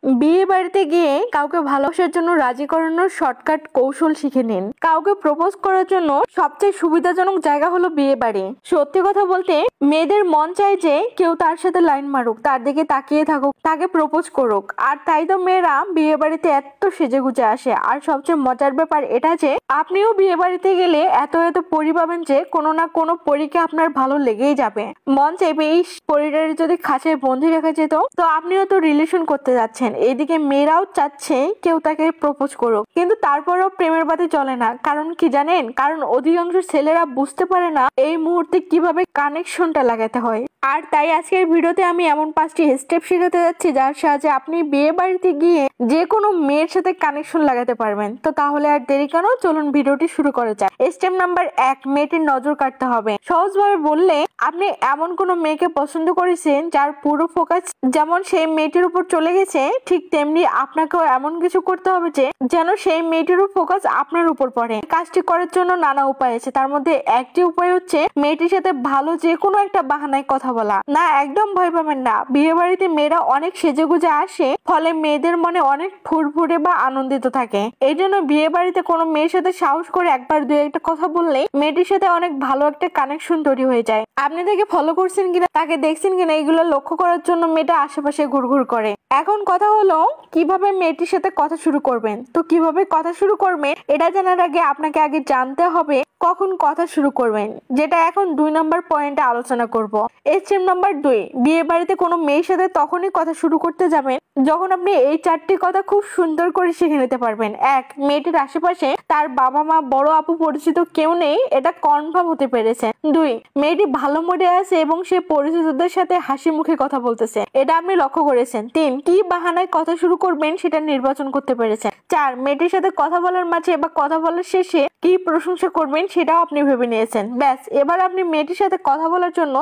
বিয়ে বাড়িতে গিয়ে কাউকে ভালোবাসার জন্য রাজি করানোর শর্টকাট কৌশল শিখে নিন। কাউকে প্রপোজ করার জন্য সবচেয়ে সুবিধাজনক জায়গা হলো বিয়ে বাড়ি। সত্যি কথা বলতে মেয়েদের মন চায় যে কেউ তার সাথে লাইন মারুক, তার দিকে তাকিয়ে থাকুক, তাকে প্রপোজ করুক। আর তাই তো মেয়েরা বিয়ে বাড়িতে এত সেজে গুজে আসে। আর সবচেয়ে মজার ব্যাপার এটা যে আপনিও বিয়ে বাড়িতে গেলে এত এত পরি পাবেন যে কোনো না কোনো পরীকে আপনার ভালো লেগেই যাবে। মন চাইবে এই পরিটার যদি খাঁচায় বন্দি রাখা যেত, তো আপনিও তো রিলেশন করতে যাচ্ছেন, এইদিকে মেয়েরাও চাচ্ছে কেউ তাকে প্রপোজ করুক। কিন্তু তারপরেও প্রেমের বাতি চলে না। কারণ কি জানেন? কারণ অধিকাংশ ছেলেরা বুঝতে পারে না এই মুহূর্তে কিভাবে কানেকশনটা লাগাতে হয়। আর তাই আজকের ভিডিওতে আমি এমন 5টি স্টেপ শেখাতে যাচ্ছি যার সাহায্যে আপনি বিয়ে বাড়িতে গিয়ে যে কোনো মেয়ের সাথে কানেকশন লাগাতে পারবেন। তো তাহলে আর দেরি কেন, চলুন ভিডিওটি শুরু করা যাক। স্টেপ নাম্বার 1, মেয়েটির নজর কাটতে হবে। সহজভাবে বললে, আপনি এমন কোনো মেয়েকে পছন্দ করেছেন যার পুরো ফোকাস যেমন সেই মেয়েটির উপর চলে গেছে, ঠিক তেমনি আপনাকেও এমন কিছু করতে হবে যে যেন সেই মেয়েটির ফোকাস আপনার উপর পড়ে। কাজটি করার জন্য নানা উপায় আছে। তার মধ্যে একটি উপায় হচ্ছে মেয়েটির সাথে ভালো যে কোনো একটা বাহানায় কথা বলা। না, একদম ভয় পাবেন না। বিয়ে বাড়িতে মেয়েরা অনেক সেজেগুজে আসে, ফলে মেয়েদের মনে অনেক ফুরফুরে বা আনন্দিত থাকে। এই জন্য বিয়ে বাড়িতে কোনো মেয়ের সাথে সাহস করে একবার দুই একটা কথা বললে মেয়েটির সাথে অনেক ভালো একটা কানেকশন তৈরি হয়ে যায়। আপনি তাকে ফলো করছেন কিনা, তাকে দেখছেন কিনা, এগুলো লক্ষ্য করার জন্য মেয়েটা আশেপাশে ঘুরঘুর করে। এখন কথা হলো কিভাবে মেয়েটির সাথে কথা শুরু করবেন। তো কিভাবে কথা শুরু করবেন এটা জানার আগে আপনাকে আগে জানতে হবে কখন কথা শুরু করবেন, যেটা এখন 2 নম্বর পয়েন্টে আলোচনা করব। স্টেপ নাম্বার 2, বিয়ে বাড়িতে কোনো মেয়ের সাথে তখনই কথা শুরু করতে যাবেন যখন আপনি এই 4টি কথা খুব সুন্দর করে শিখে নিতে পারবেন। 1, মেয়েটির আশেপাশে তার বাবা মা, বড় আপু, পরিচিত কেউ নেই, এটা কনফার্ম হতে পেরেছে। 2, মেয়েটি ভালো মুডে আছে এবং সে পরিচিতদের সাথে হাসি মুখে কথা বলতেছে, এটা আপনি লক্ষ্য করেছেন। 3, কি বাহানায় কথা শুরু করবেন সেটা নির্বাচন করতে পেরেছেন। 4, মেয়েটির সাথে কথা বলার মাঝে বা কথা বলার শেষে কি প্রশংসা করবেন সেটাও আপনি ভেবে নিয়েছেন। ব্যাস, এবার আপনি মেয়েটির সাথে কথা বলার জন্য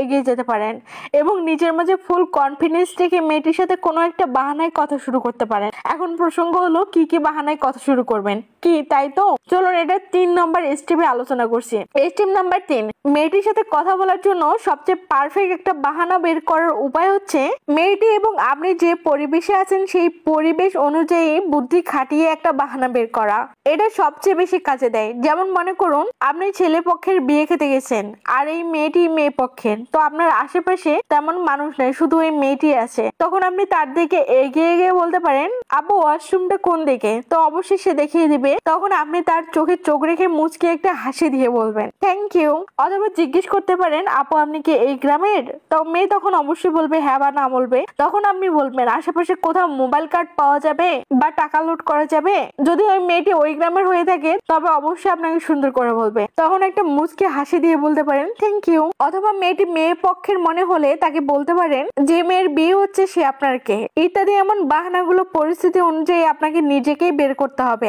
এগিয়ে যেতে পারেন এবং নিজের মাঝে ফুল কনফিডেন্স রেখে মেয়েটির সাথে কোনো একটা বাহানায় কথা শুরু করতে পারেন। এখন প্রসঙ্গ হলো কি কি বাহানায় কথা শুরু করবেন। কি, তাই তো? চলুন এটা 3 নম্বর স্টেপে আলোচনা করছি। স্টেপ নাম্বার 3, মেয়েটির সাথে কথা বলার জন্য সবচেয়ে পারফেক্ট একটা বাহানা বের করার উপায় হচ্ছে মেয়েটি এবং আপনি যে পরিবেশে আছেন সেই পরিবেশ অনুযায়ী বুদ্ধি খাটিয়ে একটা বাহানা বের করা। এটা সবচেয়ে বেশি কাজে দেয়। যেমন মনে করুন আপনি ছেলে পক্ষের বিয়ে খেতে গেছেন আর এই মেয়েটি মেয়ে পক্ষের, তো আপনার আশেপাশে তেমন মানুষ নেই, শুধু এই মেয়েটি আছে। তখন আপনি তার দিকে এগিয়ে গিয়ে বলতে পারেন, আপু ওয়াশরুমটা কোন দিকে? তো অবশ্যই সে দেখিয়ে দিবে। তখন আপনি তার চোখে চোখ রেখে মুচকে একটা হাসি দিয়ে বলবেন থ্যাংক ইউ, অথবা জিজ্ঞেস করতে পারেন, আপু আপনি কি এই গ্রামের? তো মেয়ে তখন অবশ্যই বলবে হ্যাঁ বা না বলবে। তখন আপনি বলবেন আশেপাশে কোথাও মোবাইল কার্ড পাওয়া যাবে বা টাকা লোড করা যাবে? যদি ওই মেয়েটি ওই গ্রামের হয়ে থাকে তবে অবশ্যই আপনাকে সুন্দর করে বলবে। তখন একটা মুচকে হাসি দিয়ে বলতে পারেন থ্যাংক ইউ। অথবা মেয়েটি মেয়ে পক্ষের মনে হলে তাকে বলতে পারেন যে মেয়ের বিয়ে হচ্ছে সে আপনার কে, ইত্যাদি। এমন বাহানাগুলো পরিস্থিতি অনুযায়ী আপনাকে নিজেকেই বের করতে হবে।